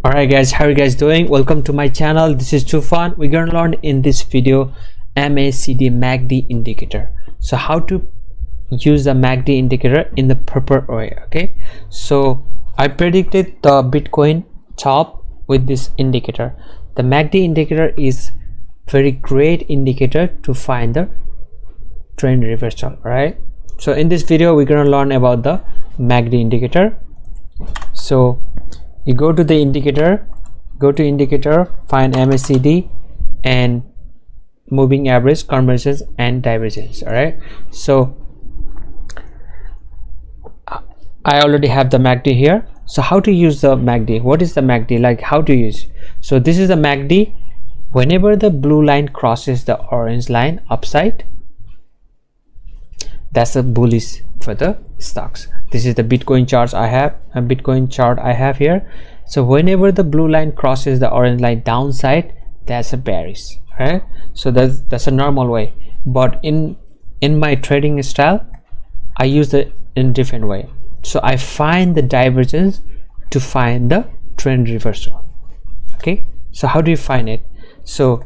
Alright guys, how are you guys doing? Welcome to my channel. This is Tufan. We're gonna learn in this video MACD indicator. So how to use the MACD indicator in the proper way. Okay, so I predicted the Bitcoin top with this indicator. The MACD indicator is very great indicator to find the trend reversal. Alright, so in this video we're gonna learn about the MACD indicator. So you go to the indicator, find MACD and moving average, convergence and divergence. All right, so I already have the MACD here. So how to use the MACD? What is the MACD? Like how to use? So this is the MACD. Whenever the blue line crosses the orange line upside, that's a bullish for the stocks. This is the Bitcoin charts I have, a Bitcoin chart I have here. So whenever the blue line crosses the orange line downside, that's a bearish. Right? So that's a normal way. But in my trading style, I use it in a different way. So I find the divergence to find the trend reversal. Okay, so how do you find it? So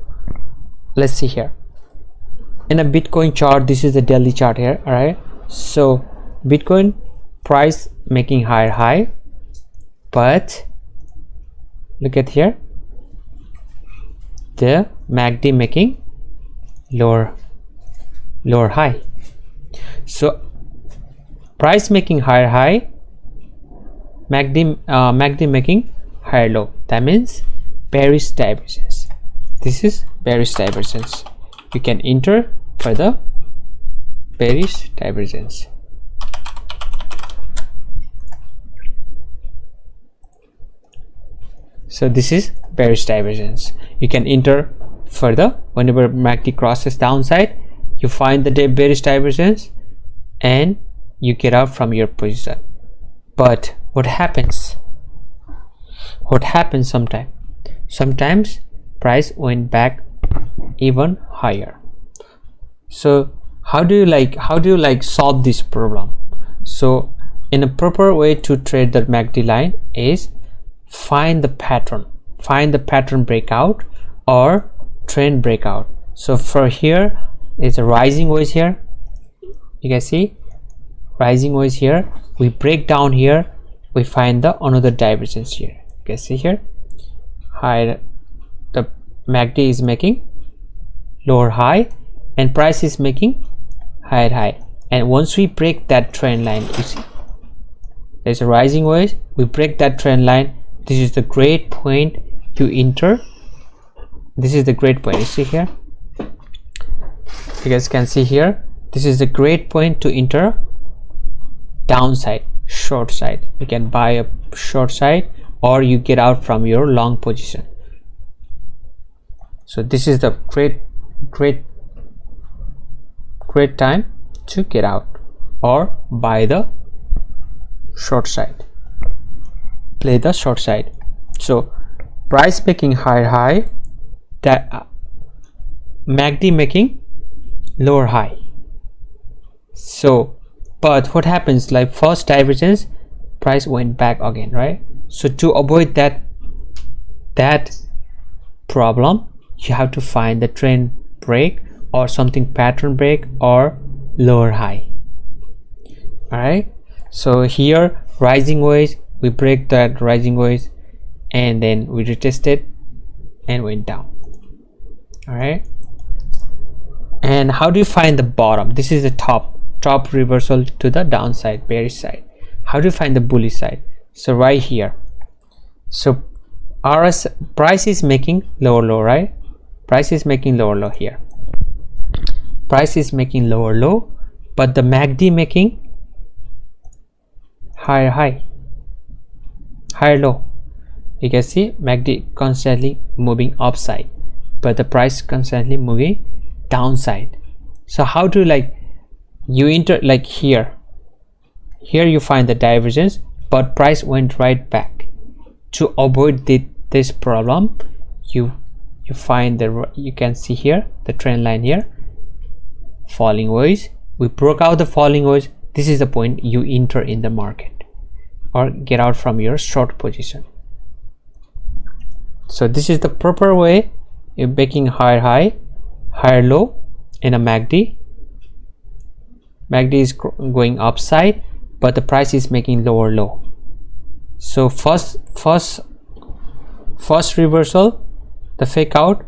let's see here. In a Bitcoin chart, this is the daily chart here. All right, so Bitcoin price making higher high, but look at here, the MACD making lower high. So price making higher high, MACD making higher low. That means bearish divergence. This is bearish divergence. You can enter for the bearish divergence. So this is bearish divergence. You can enter further whenever MACD crosses downside. You find the bearish divergence and you get out from your position. But what happens? What happens sometimes? Sometimes price went back even higher. So how do you solve this problem? So in a proper way to trade the MACD line is find the pattern breakout or trend breakout. So for here is a rising wedge here. You can see rising wedge here. We break down here, we find the another divergence here. You can see here high, the MACD is making lower high and price is making higher high. And once we break that trend line, you see there's a rising wedge, we break that trend line. This is the great point to enter. This is the great point. You see here, you guys can see here, this is the great point to enter downside, short side. You can buy a short side or you get out from your long position. So this is the great time to get out or buy the short side, play the short side. So price making higher high, that MACD making lower high. So but what happens, like first divergence, price went back again, right? So to avoid that problem, you have to find the trend break or something, pattern break or lower high. All right, so here rising wedge, we break that rising wedge and then we retest it and went down. All right, and how do you find the bottom? This is the top reversal to the downside, bearish side. How do you find the bullish side? So right here, so RS price is making lower, right? Price is making lower here, price is making lower, but the MACD making higher high, higher low. You can see MACD constantly moving upside, but the price constantly moving downside. So how to you enter here you find the divergence, but price went right back. To avoid this problem, you find you can see here the trend line here, falling wedge. We broke out the falling wedge. This is the point you enter in the market or get out from your short position. So this is the proper way you're making higher high, higher low in a MACD. MACD is going upside, but the price is making lower low. So first reversal, the fake out.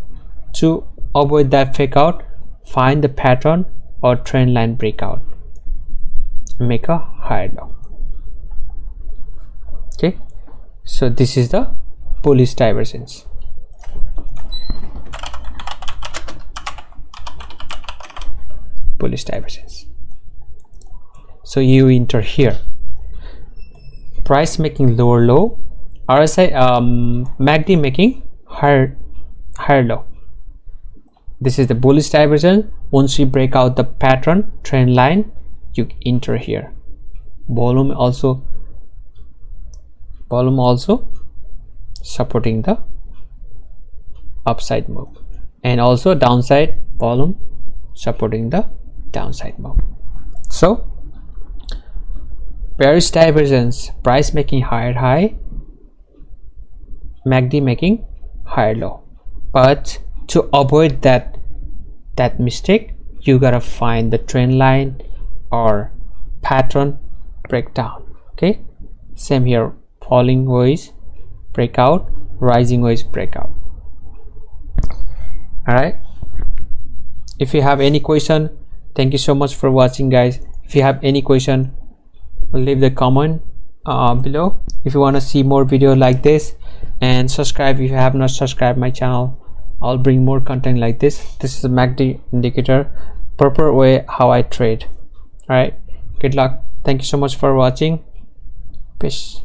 To avoid that fake out, find the pattern or trend line breakout, make a higher low. Okay, so this is the bullish divergence. Bullish divergence. So you enter here, price making lower low, RSI MACD making higher low. This is the bullish divergence. Once you break out the pattern trend line, you enter here. Volume also supporting the upside move, and also downside volume supporting the downside move. So bearish divergence, price making higher high, MACD making higher low. But to avoid that mistake, you gotta find the trend line or pattern breakdown. Okay, same here, falling waves breakout, rising waves breakout. All right, if you have any question, thank you so much for watching, guys. If you have any question, leave the comment below. If you want to see more video like this, and subscribe if you have not subscribed my channel. I'll bring more content like this. This is a MACD indicator, proper way how I trade. All right, good luck. Thank you so much for watching. Peace.